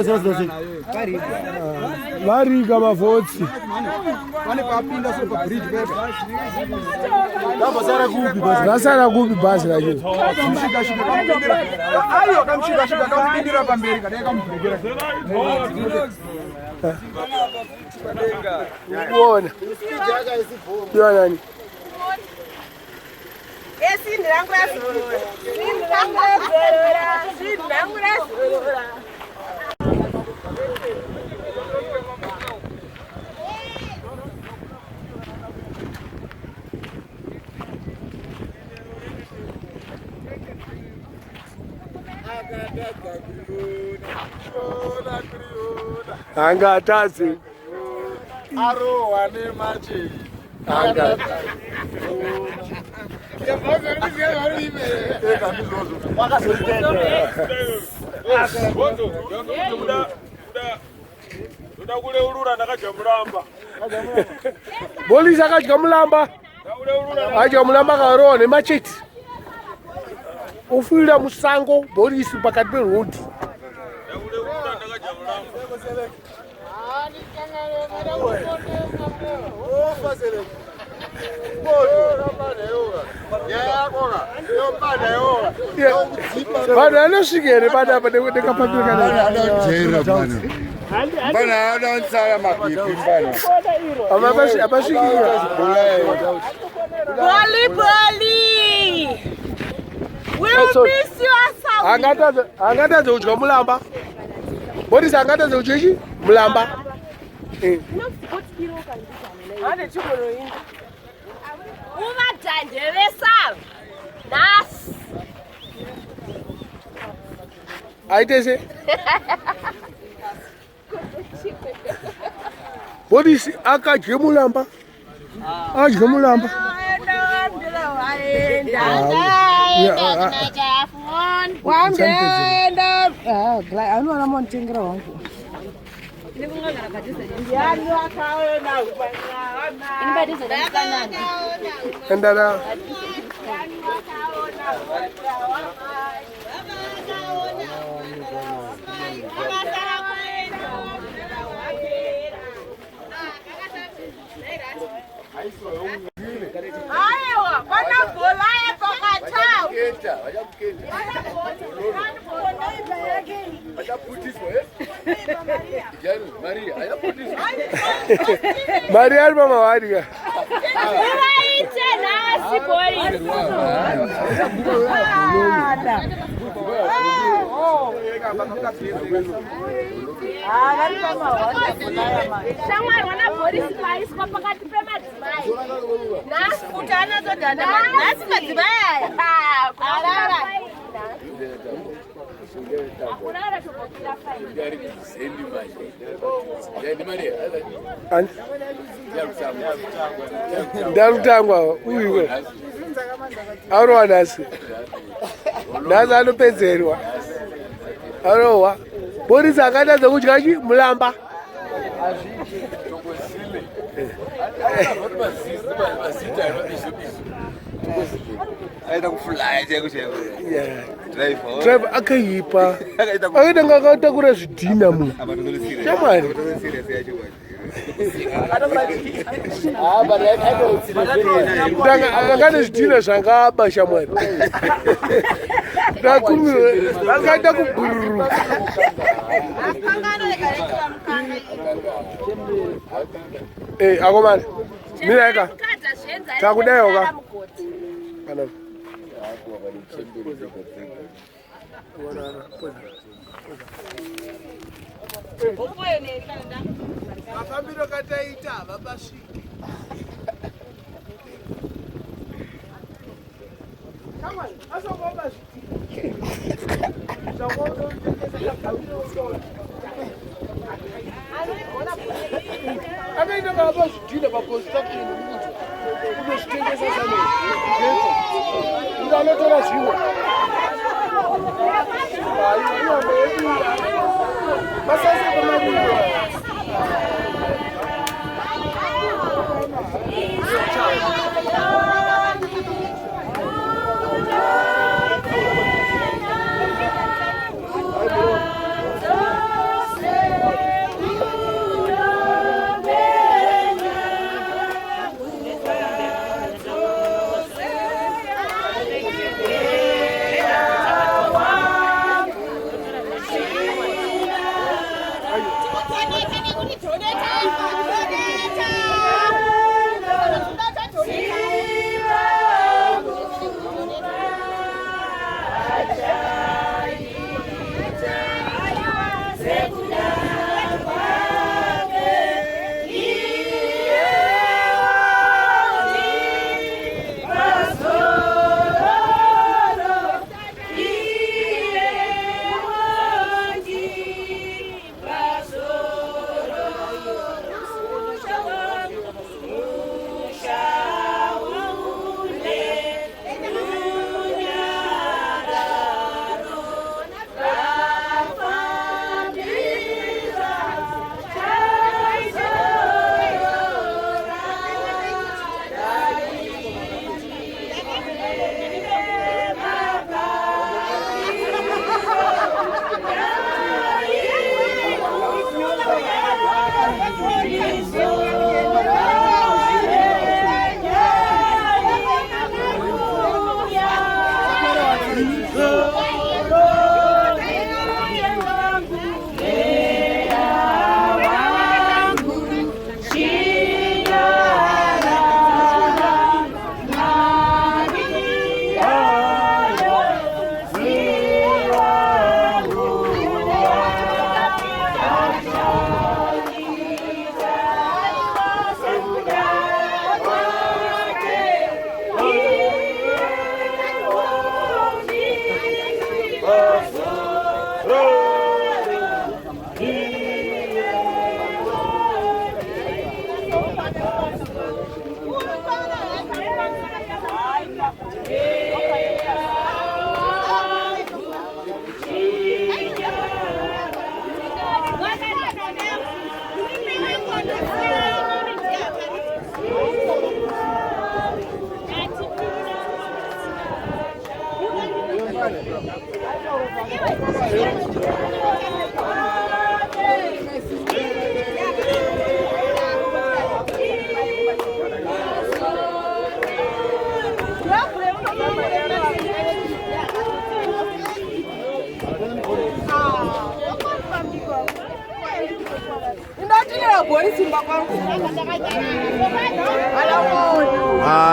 padhuze. Varika mavhotsi. Vasara kupi bhazi racho? Kuona. Kuona. Angatasi aro wane machi anga Polisi akadya mulamba. Adya mulamba karowa nemacheti. Ufira musango polisi pakati peroad. Vanhu anosvika here panapa nekapapirika angatadza kudya mulamba. Boris angatadza kudya ichi mulamba. Aitese Boris akadya mulamba. Adya mulamba. Maria alba mawadiga. Ndarutangwa uyiwe arowa nhasi anopedzerwa arowa. Boris akatadza kudya chi mulamba. Driver akaipa akaita akatakura zvidhina mu shamwari. Akane zvidhina zvangaba shamwari. Akaita kubhururuka. Akomana miraika takudayoka mafambiro kataita vapasviki. Akaita vapazvidhina paconstruction unozvitengesa sameni ndanotora zviwa masasa kwamabuyo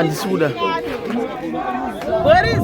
Ndisuda. Boris,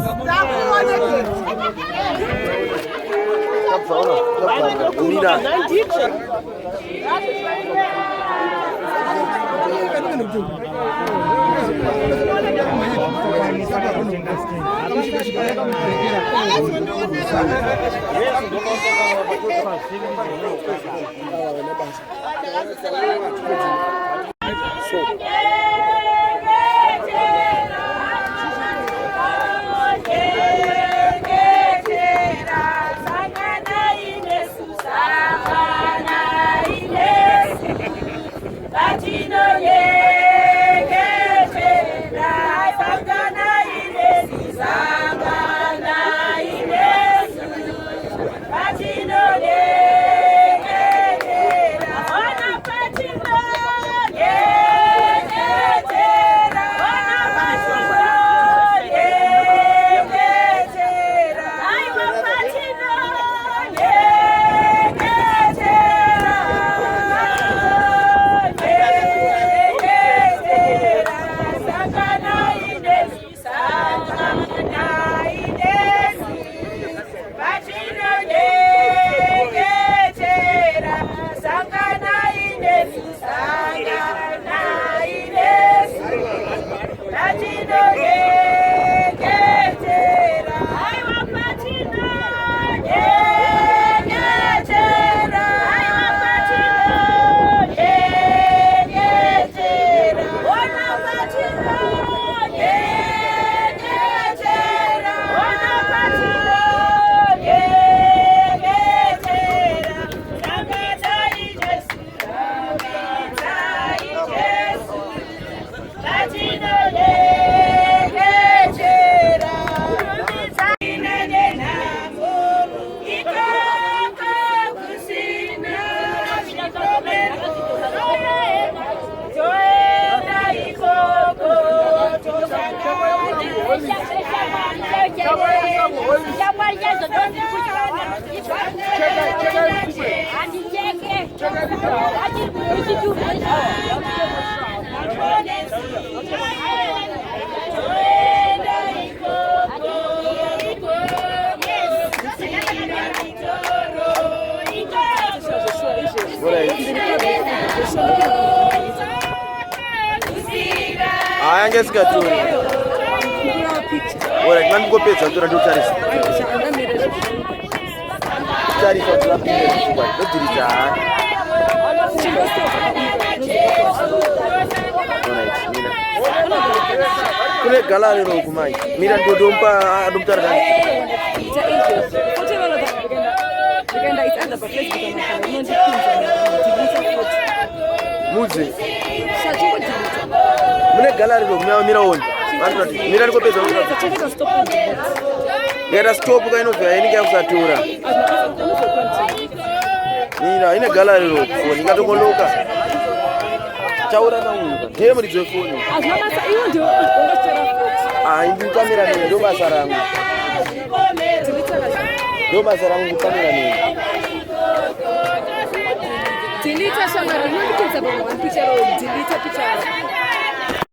Angesikatuni. Ora tinandikopedza tora ndotarisa. Tarisa turapinda kuchikwa. Ndodirisa. Kune galari rokumai. Mira ndodompa adomtarika. Mudzi. Mune galari rokumai miraoni. Mira ndikopedza Yada stop kainobva inenge yakusatura. Mira ine galari rokufoni ingatongoloka. Chaura naunga. Ndiye muridzi wefoni. Ndikamera nini ndo basa rangu. Ndo basa rangu kukamera nini. Delete shamara, nondikudza pamwe picture delete picture.